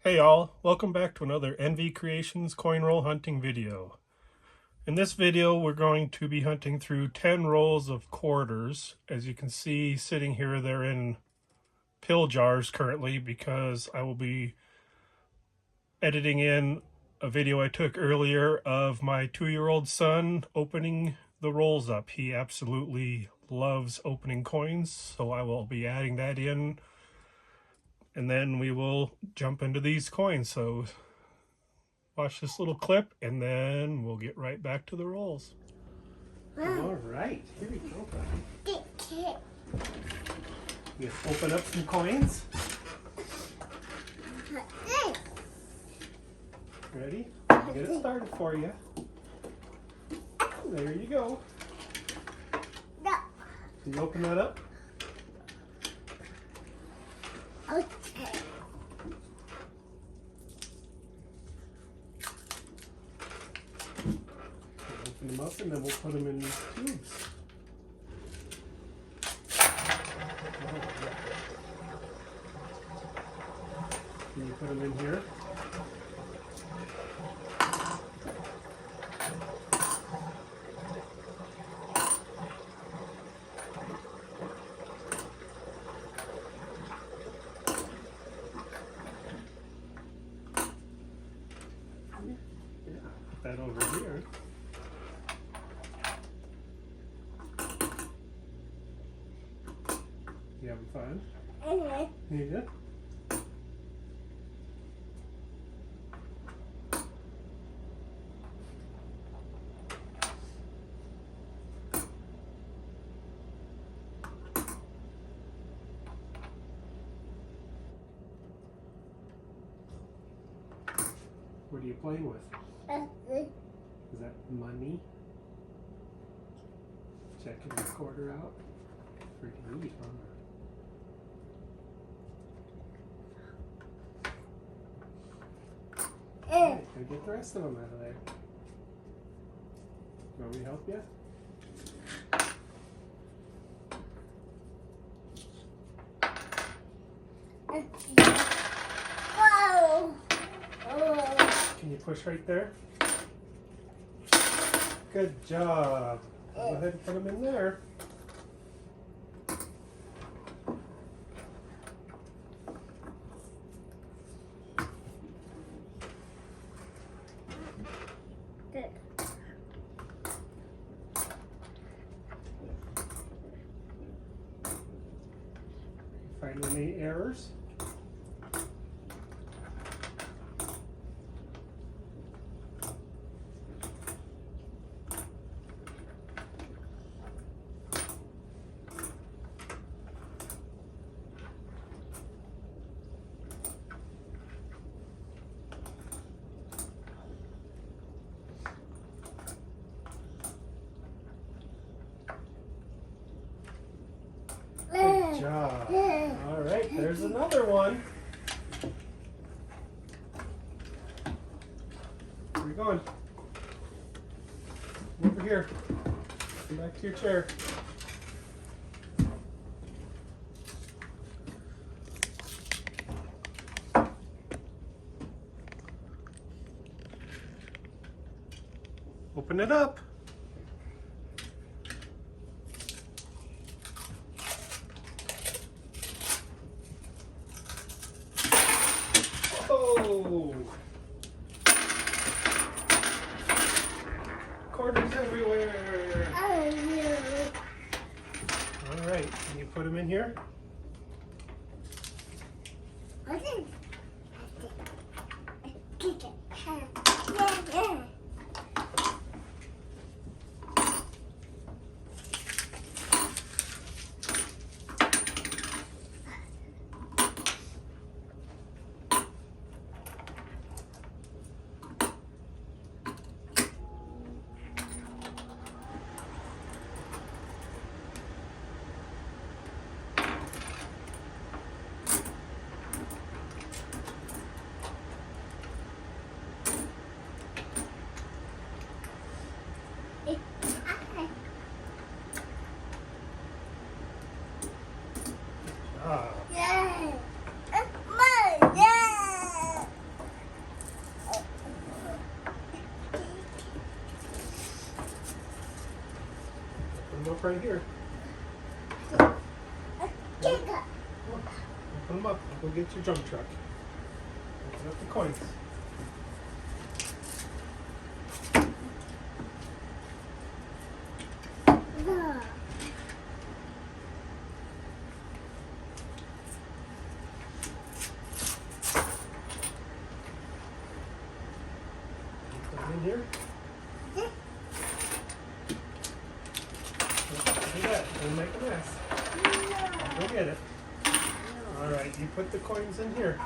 Hey all, welcome back to another NV Creations coin roll hunting video. In this video we're going to be hunting through 10 rolls of quarters. As you can see sitting here, they're in pill jars currently because I will be editing in a video I took earlier of my 2-year-old son opening the rolls up. He absolutely loves opening coins, so I will be adding that in. And then we will jump into these coins. So watch this little clip and then we'll get right back to the rolls. All right, here we go. You open up some coins. Ready? I'll get it started for you. There you go. Can you open that up? Okay. Open them up and then we'll put them in these tubes. Can you put them in here? That over here. You having fun? You good? What are you playing with? Is that money? Checking the quarter out. Pretty neat, huh? Alright, gotta get the rest of them out of there. Want me to help you? Whoa. Can you push right there? Good job. Go ahead and put them in there. Good. Find any errors? Good job. All right, there's another one. Where are you going? Over here. Come back to your chair. Open it up. Oh! Quarters everywhere. All right, can you put them in here? right here. Take it. Open them up. Go get your junk truck. Open up the coins. No. Put them in here. Do that. Don't make a mess. Go get it. All right, you put the coins in here.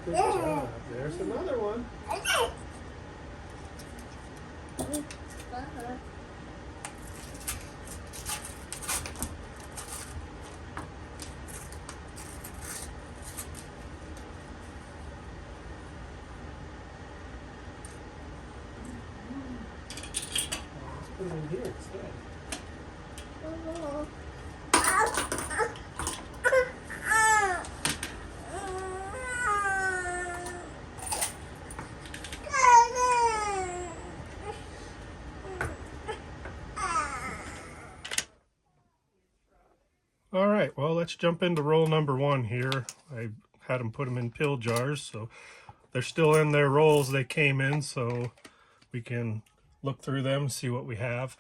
Good job. There's another one. Let's put it in here instead. All right, well, let's jump into roll number 1 here. I had them put them in pill jars, so they're still in their rolls they came in, so we can look through them, see what we have.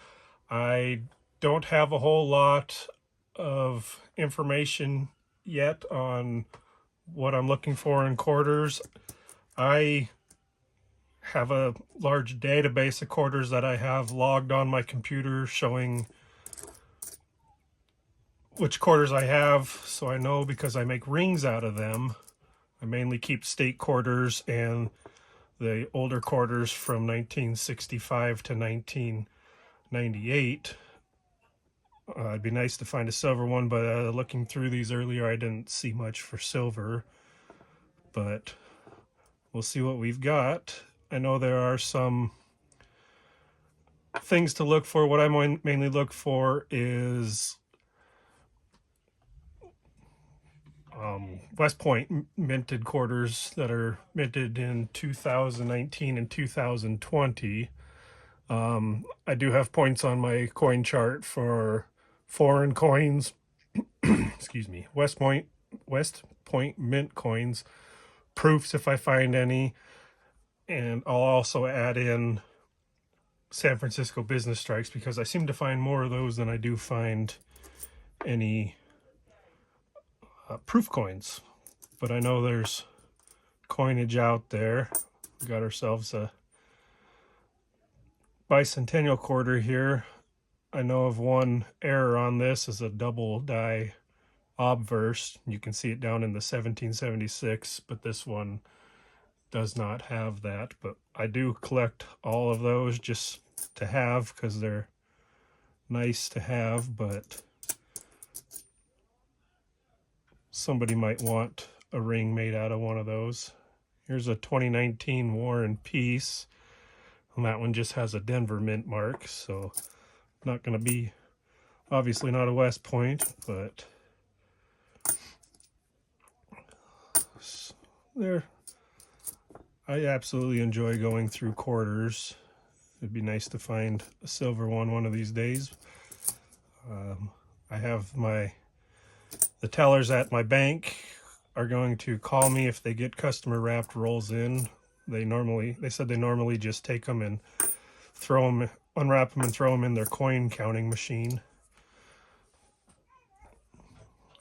I don't have a whole lot of information yet on what I'm looking for in quarters. I have a large database of quarters that I have logged on my computer showing which quarters I have, so I know because I make rings out of them. I mainly keep state quarters and the older quarters from 1965 to 1998. It'd be nice to find a silver one, but looking through these earlier, I didn't see much for silver. But we'll see what we've got. I know there are some things to look for. What I mainly look for is West Point minted quarters that are minted in 2019 and 2020. I do have points on my coin chart for foreign coins, excuse me, West Point mint coins, proofs if I find any, and I'll also add in San Francisco business strikes because I seem to find more of those than I do find any proof coins. But I know there's coinage out there. We got ourselves a bicentennial quarter here. I know of one error on this is a double die obverse. You can see it down in the 1776, but this one does not have that. But I do collect all of those just to have because they're nice to have, but somebody might want a ring made out of one of those. Here's a 2019 War and Peace, and that one just has a Denver mint mark, so not going to be, obviously not a West Point, but there. I absolutely enjoy going through quarters. It'd be nice to find a silver one of these days. I have the tellers at my bank are going to call me if they get customer wrapped rolls in. They said they normally just take them and unwrap them and throw them in their coin counting machine.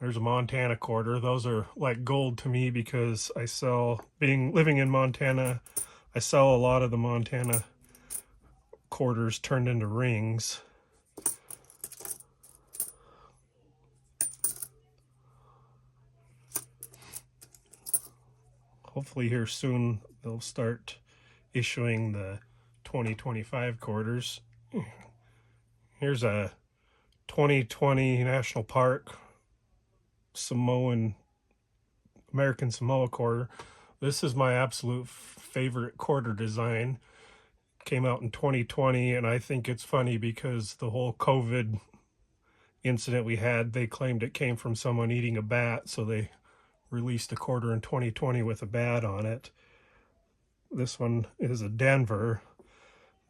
There's a Montana quarter. Those are like gold to me because living in Montana, I sell a lot of the Montana quarters turned into rings. hopefully here soon they'll start issuing the 2025 quarters. Here's a 2020 National Park American Samoa quarter. This is my absolute favorite quarter design. Came out in 2020, and I think it's funny because the whole COVID incident we had, they claimed it came from someone eating a bat, so they released a quarter in 2020 with a bat on it. This one is a Denver.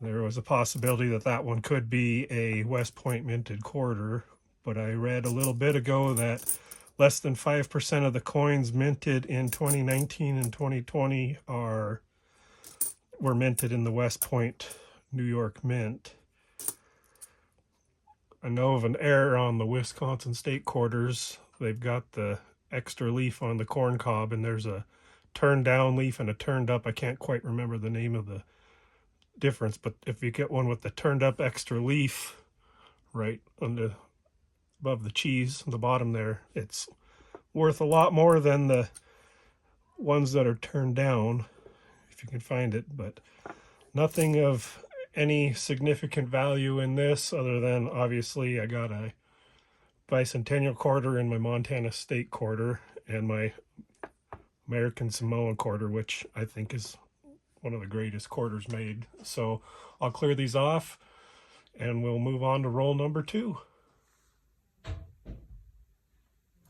There was a possibility that that one could be a West Point minted quarter, but I read a little bit ago that less than 5% of the coins minted in 2019 and 2020 were minted in the West Point, New York Mint. I know of an error on the Wisconsin state quarters. They've got the extra leaf on the corn cob, and there's a turned down leaf and a turned up. I can't quite remember the name of the difference, but if you get one with the turned up extra leaf right above the cheese, the bottom there, it's worth a lot more than the ones that are turned down, if you can find it. But nothing of any significant value in this, other than obviously I got a bicentennial quarter in my Montana state quarter and my American Samoan quarter, which I think is one of the greatest quarters made. So I'll clear these off and we'll move on to roll number 2.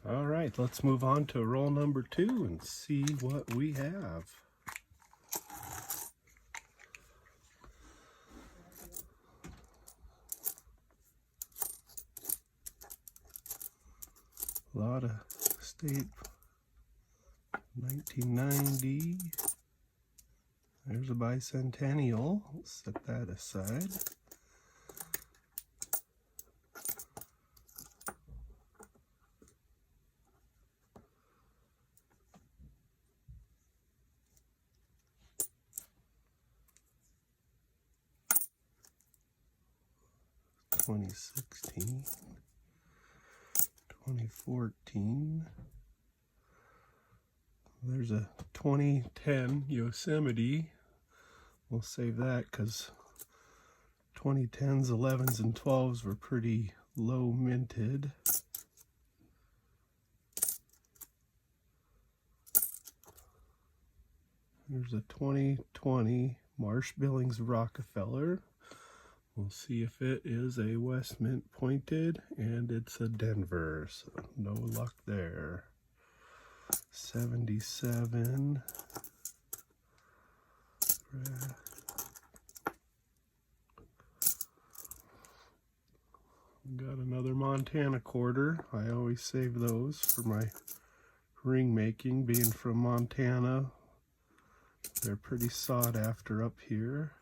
All right, let's move on to roll number 2 and see what we have. A lot of state 1990. There's a bicentennial. Let's set that aside. (2016), 2014. There's a 2010 Yosemite. We'll save that because 2010s, 11s, and 12s were pretty low minted. There's a 2020 Marsh Billings Rockefeller. We'll see if it is a West Mint pointed, and it's a Denver, so no luck there. 77. Got another Montana quarter. I always save those for my ring making. Being from Montana, they're pretty sought after up here.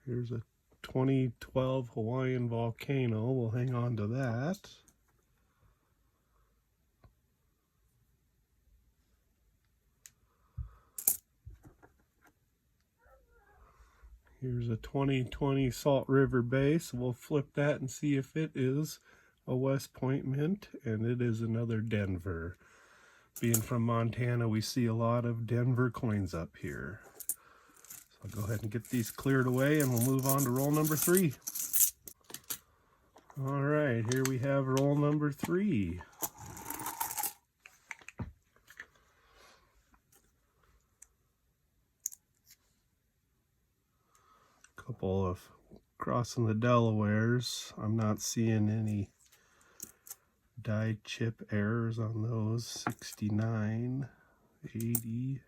Here's a 2012 Hawaiian volcano. We'll hang on to that. Here's a 2020 Salt River Bay. So we'll flip that and see if it is a West Point mint, and it is another Denver. Being from Montana, we see a lot of Denver coins up here. I'll go ahead and get these cleared away and we'll move on to roll number 3. All right, here we have roll number 3. Couple of crossing the Delawares. I'm not seeing any die chip errors on those. 69, 80.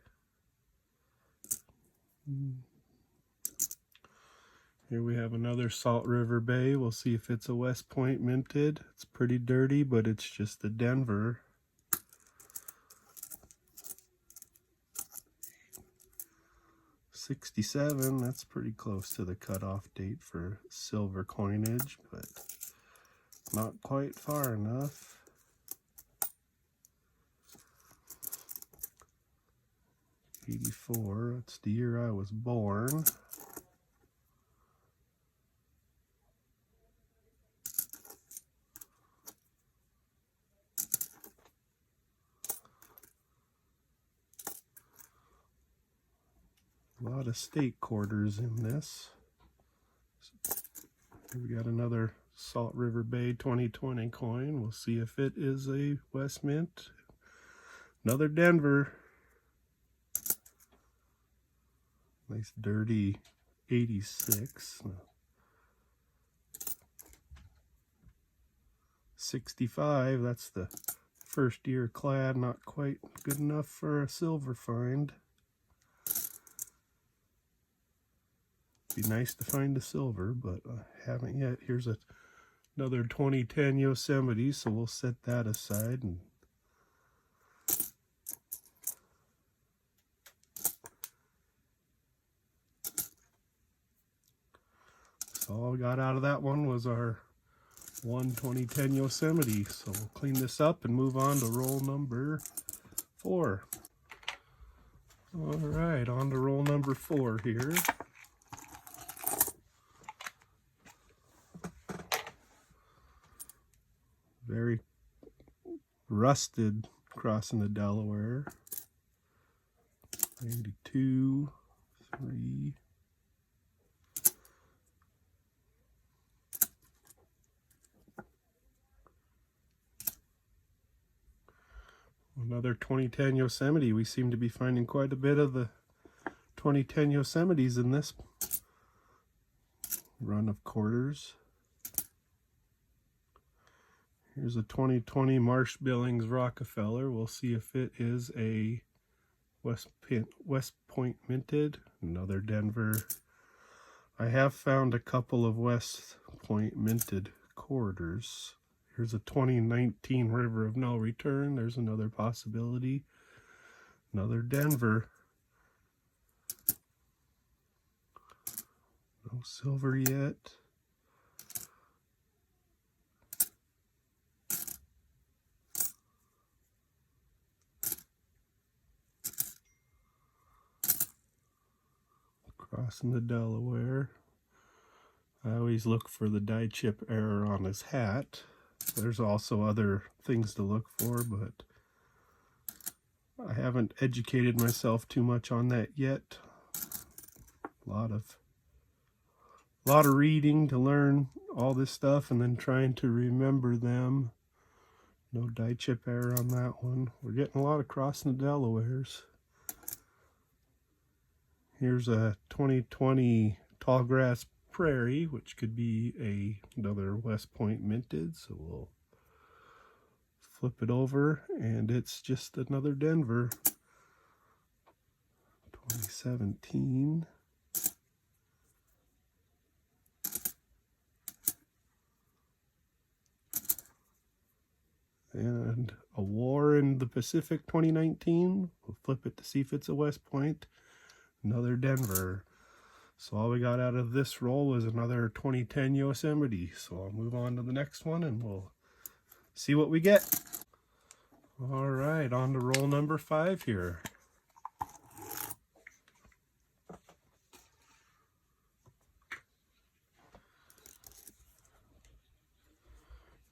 Here we have another Salt River Bay. We'll see if it's a West Point minted. It's pretty dirty, but it's just a Denver. '67, that's pretty close to the cutoff date for silver coinage, but not quite far enough. '84, that's the year I was born. A lot of state quarters in this. Here we got another Salt River Bay 2020 coin. We'll see if it is a West Mint. Another Denver. Nice dirty 86. 65, that's the first year clad, not quite good enough for a silver find. Be nice to find a silver, but I haven't yet. Here's another 2010 Yosemite, so we'll set that aside. And so all we got out of that one was our 2010 Yosemite. So we'll clean this up and move on to roll number 4. All right, on to roll number 4 here. Very rusted crossing the Delaware. 92, 3. Another 2010 Yosemite. We seem to be finding quite a bit of the 2010 Yosemites in this run of quarters. Here's a 2020 Marsh Billings Rockefeller. We'll see if it is a West Point minted. Another Denver. I have found a couple of West Point minted quarters. Here's a 2019 River of No Return. There's another possibility. Another Denver. No silver yet. Crossing the Delaware. I always look for the die chip error on his hat. There's also other things to look for, but I haven't educated myself too much on that yet. A lot of reading to learn all this stuff and then trying to remember them. No die chip error on that one. We're getting a lot of crossing the Delawares. Here's a 2020 Tallgrass Prairie, which could be another West Point minted. So we'll flip it over, and it's just another Denver. 2017. And a War in the Pacific 2019. We'll flip it to see if it's a West Point. Another Denver. So all we got out of this roll is another 2010 Yosemite. So I'll move on to the next one and we'll see what we get. All right, on to roll number 5 here.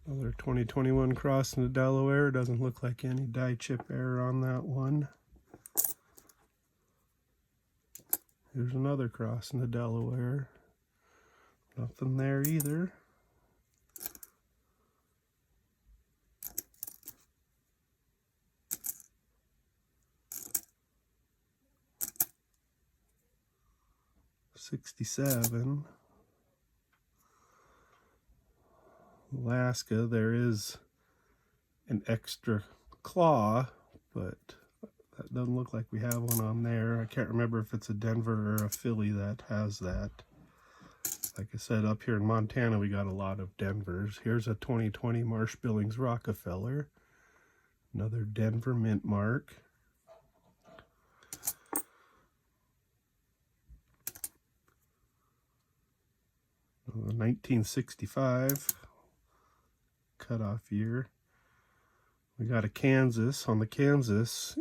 Another 2021 crossing the Delaware. Doesn't look like any die chip error on that one. Here's another crossing the Delaware. Nothing there either. '67. Alaska, there is an extra claw, but that doesn't look like we have one on there. I can't remember if it's a Denver or a Philly that has that. Like I said, up here in Montana, we got a lot of Denvers. Here's a 2020 Marsh Billings Rockefeller. Another Denver mint mark. A 1965 cutoff year. We got a Kansas. On the Kansas,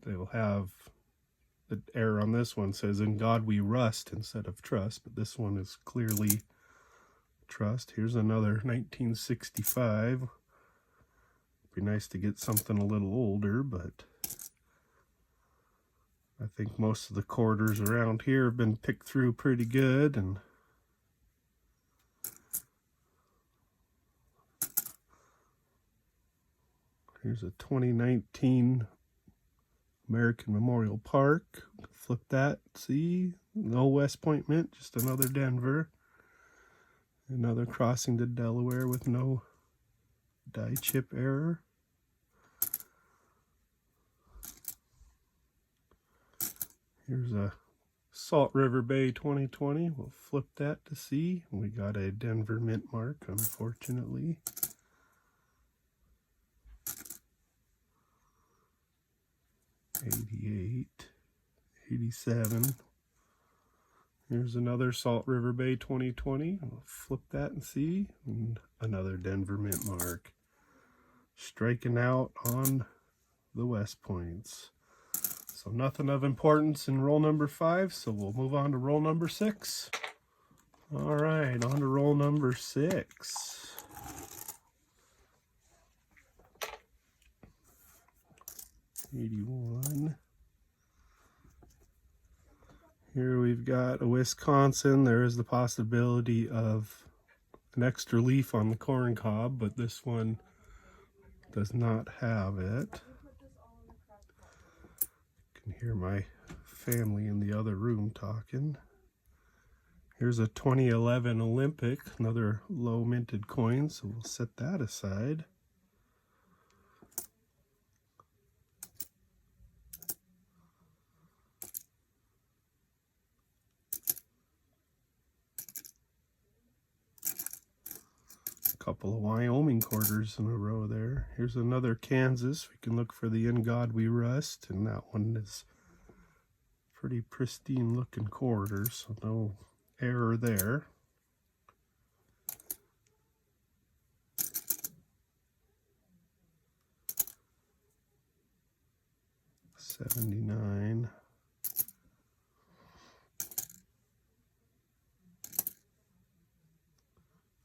They will have the error on this one says "In God we rust" instead of trust, but this one is clearly trust. Here's another 1965. Be nice to get something a little older, but I think most of the quarters around here have been picked through pretty good. And here's a 2019 American Memorial Park. Flip that, see? No West Point Mint, just another Denver. Another crossing to Delaware with no die chip error. Here's a Salt River Bay 2020. We'll flip that to see. We got a Denver mint mark, unfortunately. '88, '87. Here's another Salt River Bay 2020. We'll flip that and see. And another Denver mint mark. Striking out on the West Points. So nothing of importance in roll number 5, so we'll move on to roll number 6. All right, on to roll number 6. '81. Here we've got a Wisconsin. There is the possibility of an extra leaf on the corn cob, but this one does not have it. You can hear my family in the other room talking. Here's a 2011 Olympic, another low minted coin, so we'll set that aside. Couple of Wyoming quarters in a row there. Here's another Kansas. We can look for the In God We Rust, and that one is pretty pristine looking quarter, so no error there. '79.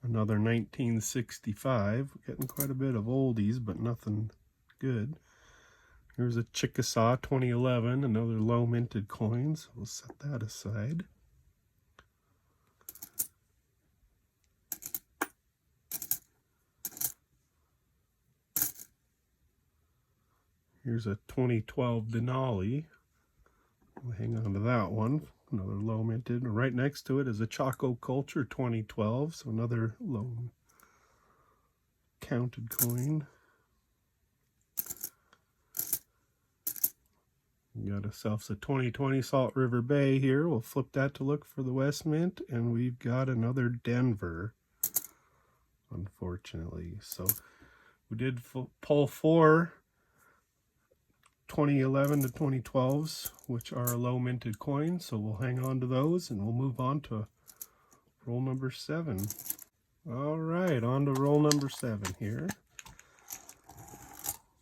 Another 1965. Getting quite a bit of oldies, but nothing good. Here's a Chickasaw 2011, another low minted coin, so we'll set that aside. Here's a 2012 Denali. We'll hang on to that one. Another low minted. Right next to it is a Choco Culture 2012, so another low counted coin. We got ourselves a 2020 Salt River Bay here. We'll flip that to look for the West Mint, and we've got another Denver, unfortunately. So we did pull 4 2011 to 2012s, which are low minted coins, so we'll hang on to those and we'll move on to roll number 7. All right, on to roll number 7 here.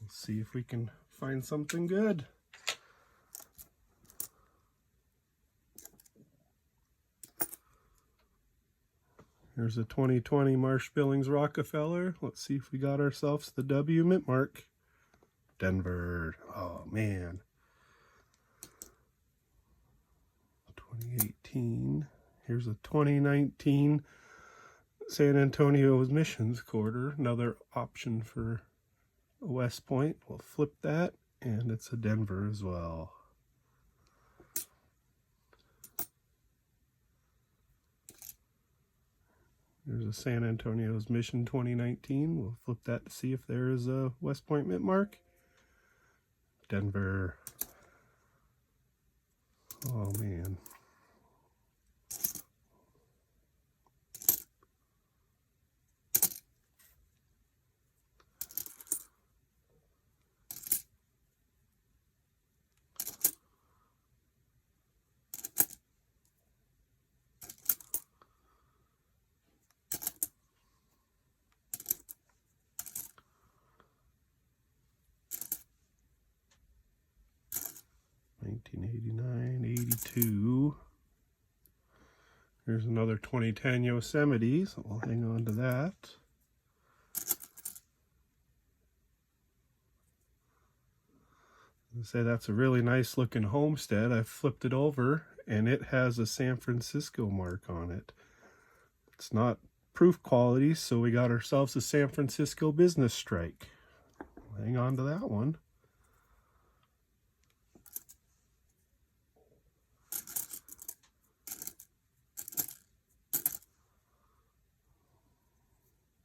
Let's see if we can find something good. Here's a 2020 Marsh Billings Rockefeller. Let's see if we got ourselves the W mint mark. Denver. Oh man. 2018. Here's a 2019 San Antonio's Missions quarter. Another option for a West Point. We'll flip that, and it's a Denver as well. There's a San Antonio's Mission 2019. We'll flip that to see if there is a West Point mint mark. Denver. Oh man. to, here's another 2010 Yosemite, so we'll hang on to that. I say that's a really nice looking homestead. I flipped it over and it has a San Francisco mark on it. It's not proof quality, so we got ourselves a San Francisco business strike. Hang on to that one.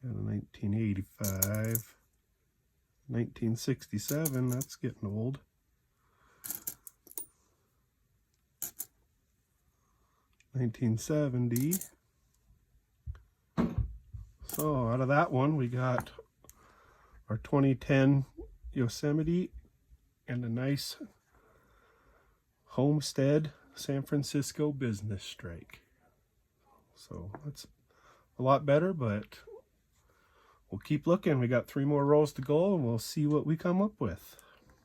And a 1985, 1967, that's getting old. 1970. So out of that one, we got our 2010 Yosemite and a nice homestead San Francisco business strike. So that's a lot better, but we'll keep looking. We got 3 more rolls to go and we'll see what we come up with.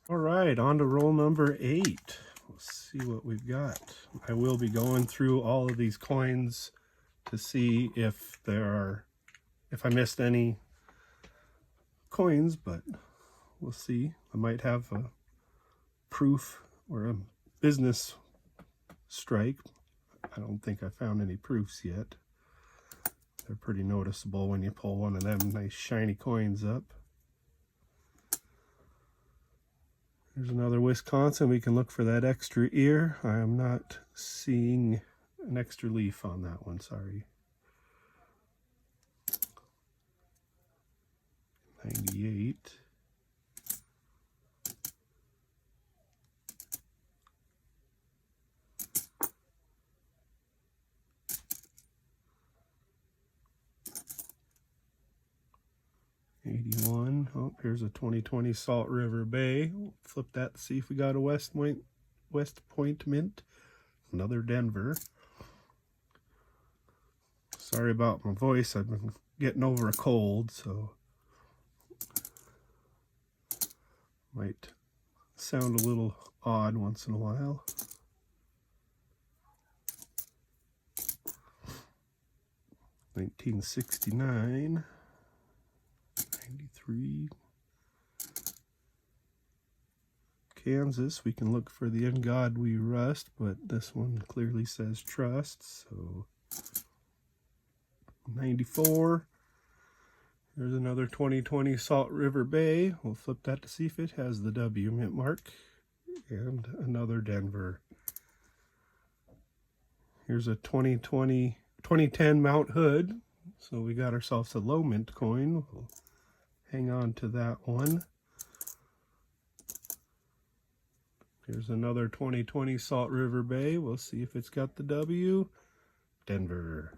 All right, on to roll number 8. Let's see what we've got. I will be going through all of these coins to see if I missed any coins, but we'll see. I might have a proof or a business strike. I don't think I found any proofs yet. They're pretty noticeable when you pull one of them nice shiny coins up. There's another Wisconsin. We can look for that extra ear. I am not seeing an extra leaf on that one, sorry. 98. Oh, here's a 2020 Salt River Bay. We'll flip that to see if we got a West Point Mint. Another Denver. Sorry about my voice. I've been getting over a cold, so might sound a little odd once in a while. $1969. 93. Kansas, we can look for the In God We Rust, but this one clearly says trust, so 94. There's another 2020 Salt River Bay. We'll flip that to see if it has the W mint mark. And another Denver. Here's a 2010 Mount Hood. So we got ourselves a low mint coin. We'll hang on to that one. Here's another 2020 Salt River Bay. We'll see if it's got the W. Denver.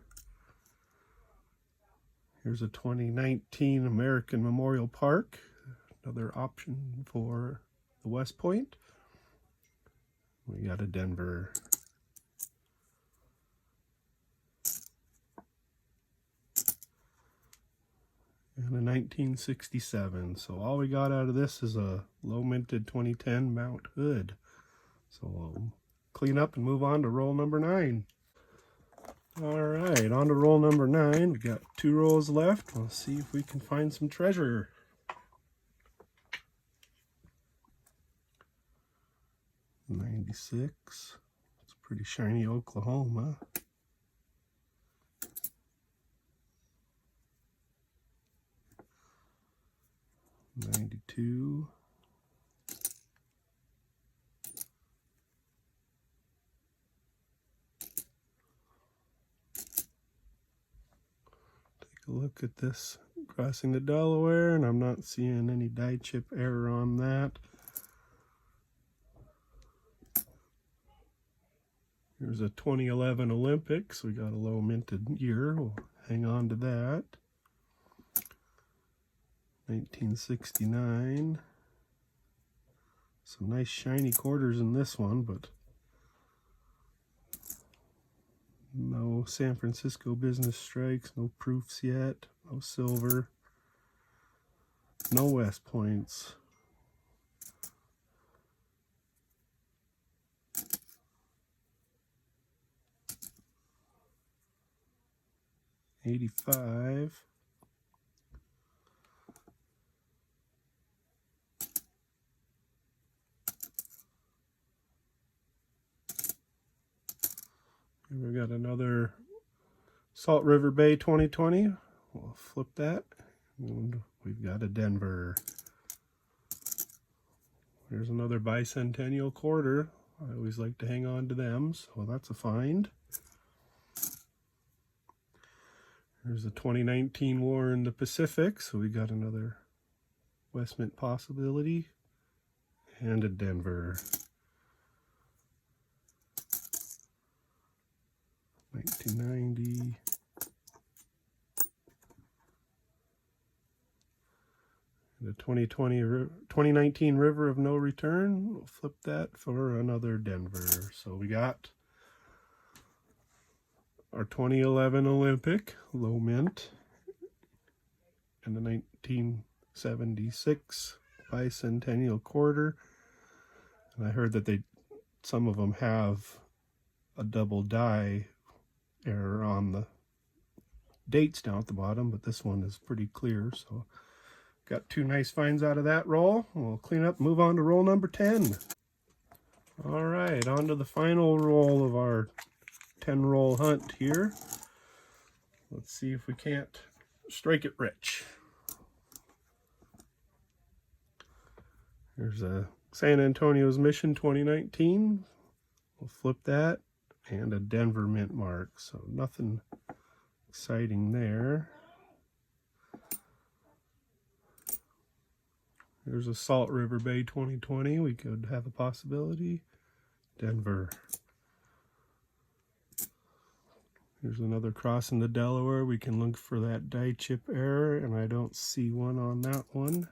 Here's a 2019 American Memorial Park. Another option for the West Point. We got a Denver. And a 1967. So all we got out of this is a low minted 2010 Mount Hood. So we'll clean up and move on to roll number 9. All right, on to roll number 9. We got 2 rolls left. We'll see if we can find some treasure. $96. It's pretty shiny Oklahoma. $92. Take a look at this crossing the Delaware, and I'm not seeing any die chip error on that. Here's a 2011 Olympics. We got a low minted year. We'll hang on to that. 1969. Some nice shiny quarters in this one, but no San Francisco business strikes, no proofs yet, no silver, no West Points. 85. And we got another Salt River Bay 2020. We'll flip that. And we've got a Denver. There's another bicentennial quarter. I always like to hang on to them, so that's a find. There's a 2019 war in the Pacific, so we got another West Mint possibility. And a Denver. 1990. The 2019 River of No Return. We'll flip that for another Denver. So we got our 2011 Olympic low mint and the 1976 bicentennial quarter. And I heard that some of them have a double die error on the dates down at the bottom, but this one is pretty clear. So got two nice finds out of that roll. We'll clean up and move on to roll number 10. All right, on to the final roll of our 10 roll hunt here. Let's see if we can't strike it rich. There's a San Antonio's Mission 2019. We'll flip that, and a Denver mint mark. So nothing exciting there. There's a Salt River Bay 2020. We could have a possibility. Denver. Here's another cross in the Delaware. We can look for that die chip error, and I don't see one on that one.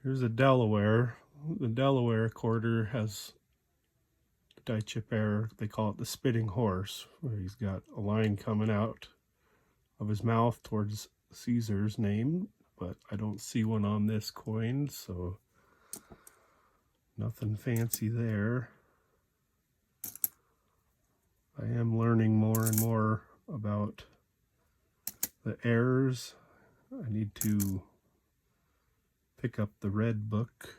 Here's a Delaware. The Delaware quarter has die chip error. They call it the spitting horse, where he's got a line coming out of his mouth towards Caesar's name, but I don't see one on this coin, so nothing fancy there. I am learning more and more about the errors. I need to pick up the red book.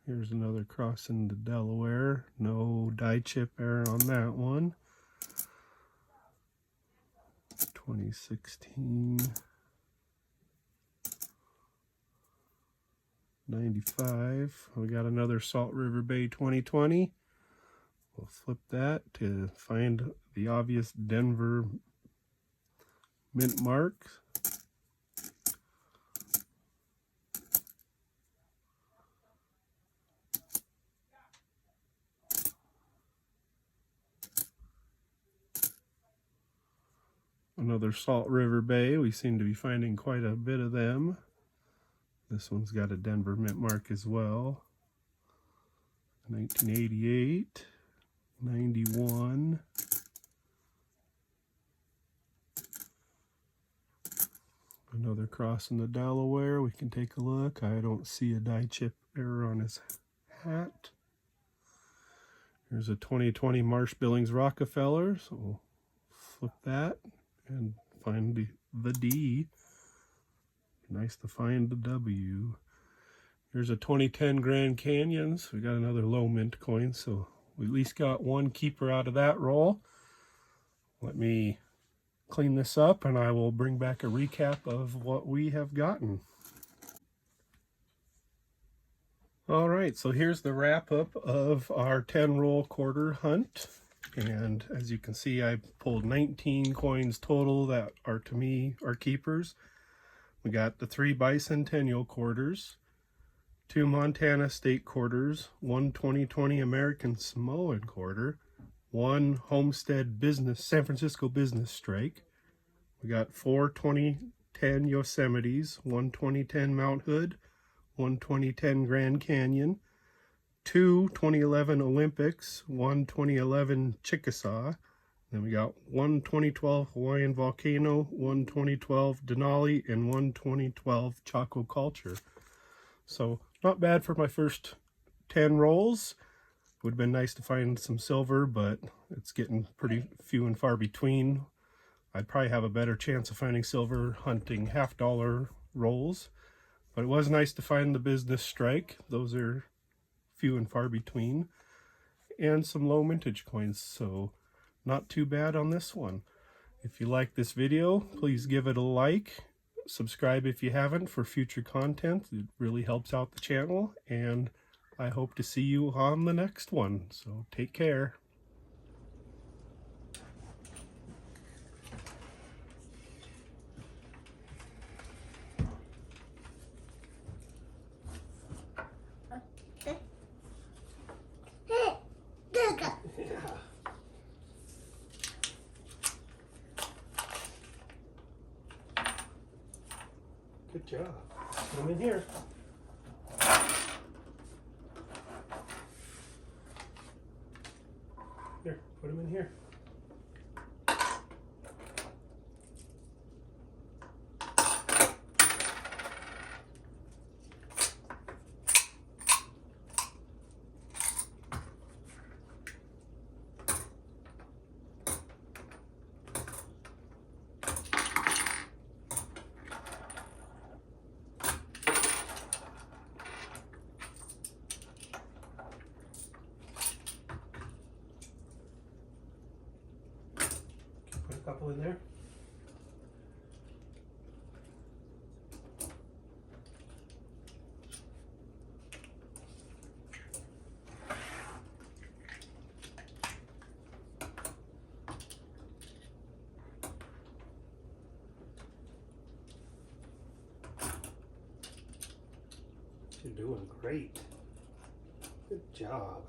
Here's another cross into Delaware. No die chip error on that one. 2016. 95. We got another Salt River Bay 2020. We'll flip that to find the obvious Denver mint mark. Another Salt River Bay. We seem to be finding quite a bit of them. This one's got a Denver mint mark as well. 1988, 91. Another cross in the Delaware. We can take a look. I don't see a die chip error on his hat. There's a 2020 Marsh Billings Rockefeller. So we'll flip that and find the D. Nice to find the W. Here's a 2010 Grand Canyons. We got another low mint coin, so we at least got one keeper out of that roll. Let me clean this up and I will bring back a recap of what we have gotten. All right, so here's the wrap up of our 10 roll quarter hunt. And as you can see, I pulled 19 coins total that are, to me, are keepers. We got the 3 bicentennial quarters, 2 Montana state quarters, 1 2020 American Samoan quarter, 1 Homestead San Francisco business strike. We got 4 2010 Yosemites, 1 2010 Mount Hood, 1 2010 Grand Canyon, 2 2011 Olympics, 1 2011 Chickasaw. Then we got 1 2012 Hawaiian Volcano, 1 2012 Denali, and 1 2012 Chaco Culture. So not bad for my first 10 rolls. Would have been nice to find some silver, but it's getting pretty few and far between I'd probably have a better chance of finding silver hunting $half rolls. But it was nice to find the business strike. Those are few and far between. And some low mintage coins, so not too bad on this one. If you like this video, please give it a like. Subscribe if you haven't for future content. It really helps out the channel, and I hope to see you on the next one. So take care. Good job. Put them in here. Here, put them in here. Put a couple in there. You're doing great. Good job.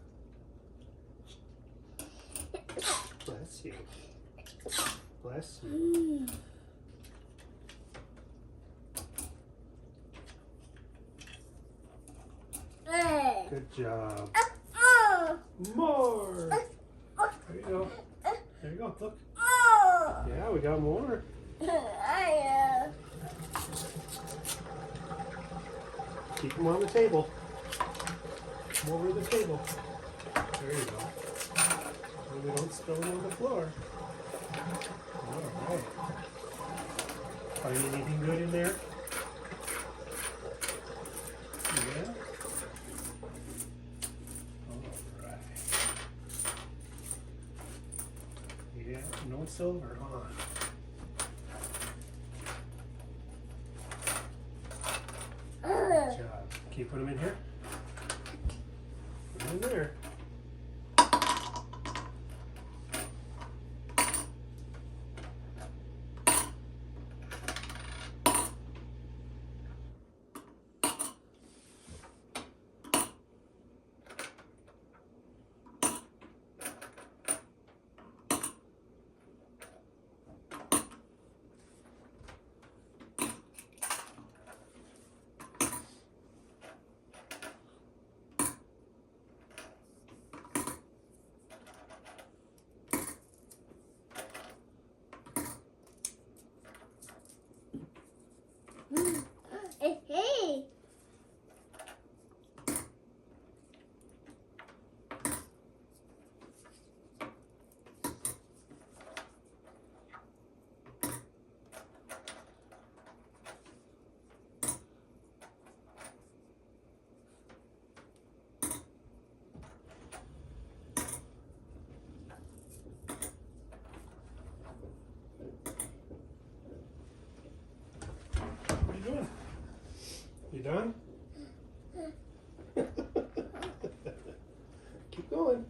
Bless you. Bless you. Good job. More. There you go. There you go. Look. Yeah, we got more. Keep them on the table. Come over to the table. There you go. So we don't spill them on the floor. All right. Find anything good in there? Yeah. All right. Yeah, no silver, huh? Good job. Can you put them in here? Put them in there. Hey. What are you doing? You done? Keep going.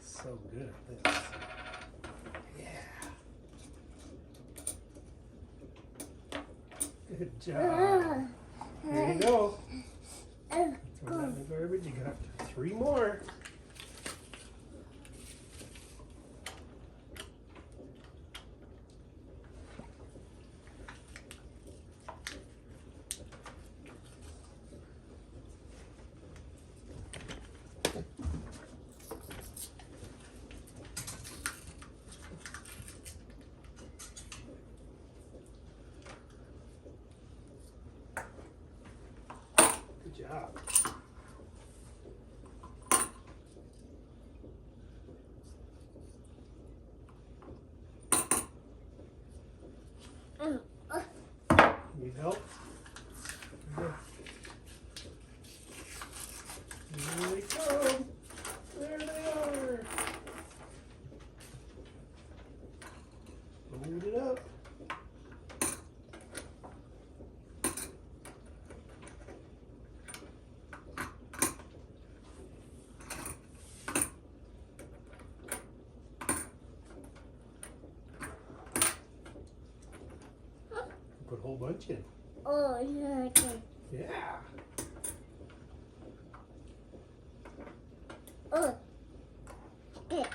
So good at this. Yeah. Good job. Here you go. Throw that in the garbage. You got 3 more. job. Need help? Here they come. There they are. Load it up. Put a whole bunch in. Oh, yeah, okay. Yeah. Oh, good.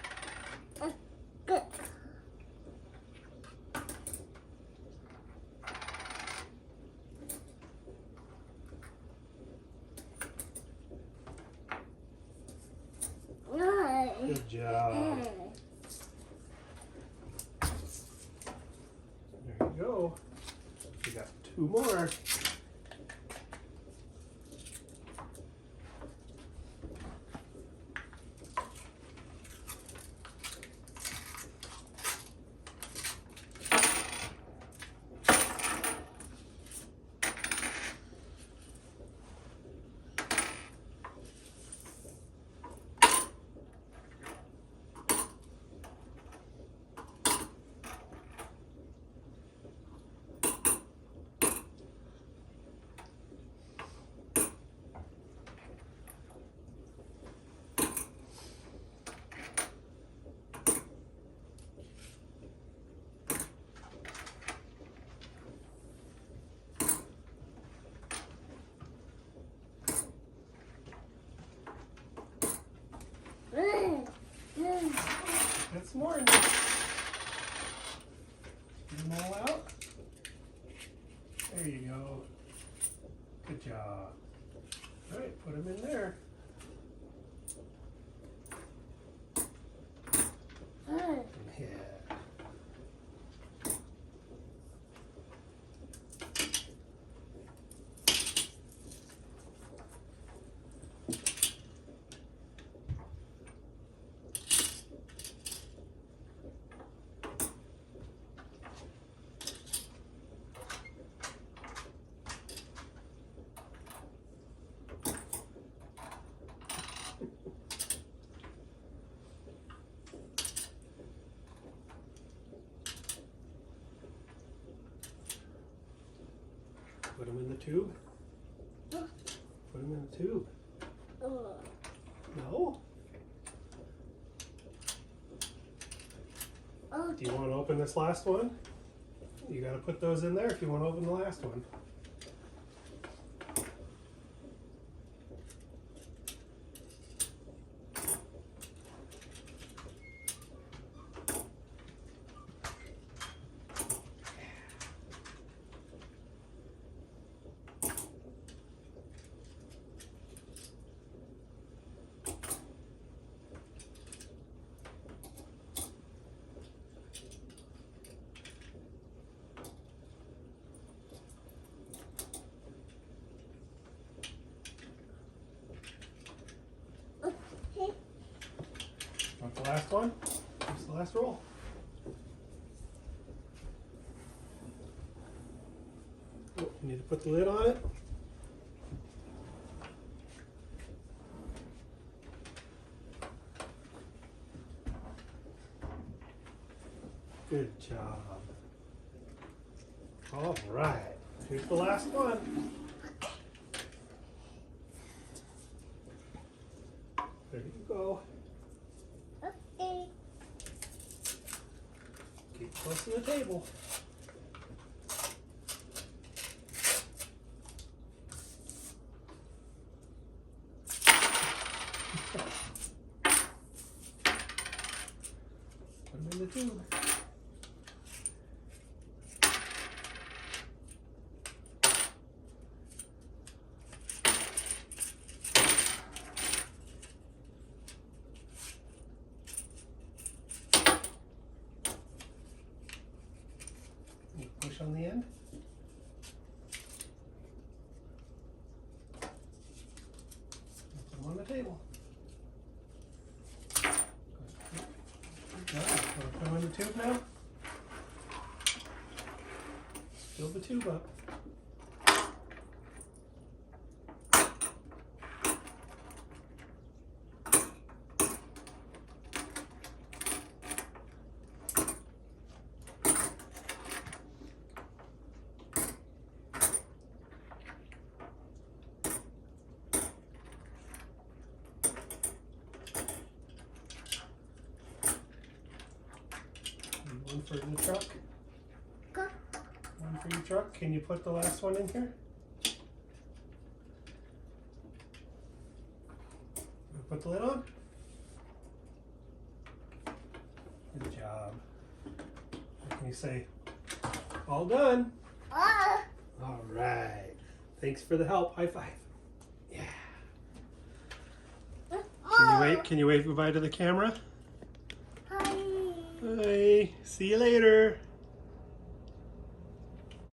Good. Good job. There you go. We got 2 more. Got some more. Get them all out. There you go. Good job. All right, put them in there. Yeah. Put them in the tube. Put them in the tube. No? Do you want to open this last one? You got to put those in there if you want to open the last one. Want the last one? Here's the last roll. Oh, you need to put the lid on it. Good job. All right, here's the last one. There you go. Okay. Keep close to the table. Put them in the tube. Push on the end. table. Good job. Want to put them in the tube now? Fill the tube up. One for the truck. Go. One for your truck. Can you put the last one in here? Put the lid on. Good job. What can you say? All done. Ah. All right. Thanks for the help. High five. Yeah. Can you wave goodbye to the camera? Hi. Bye. See you later.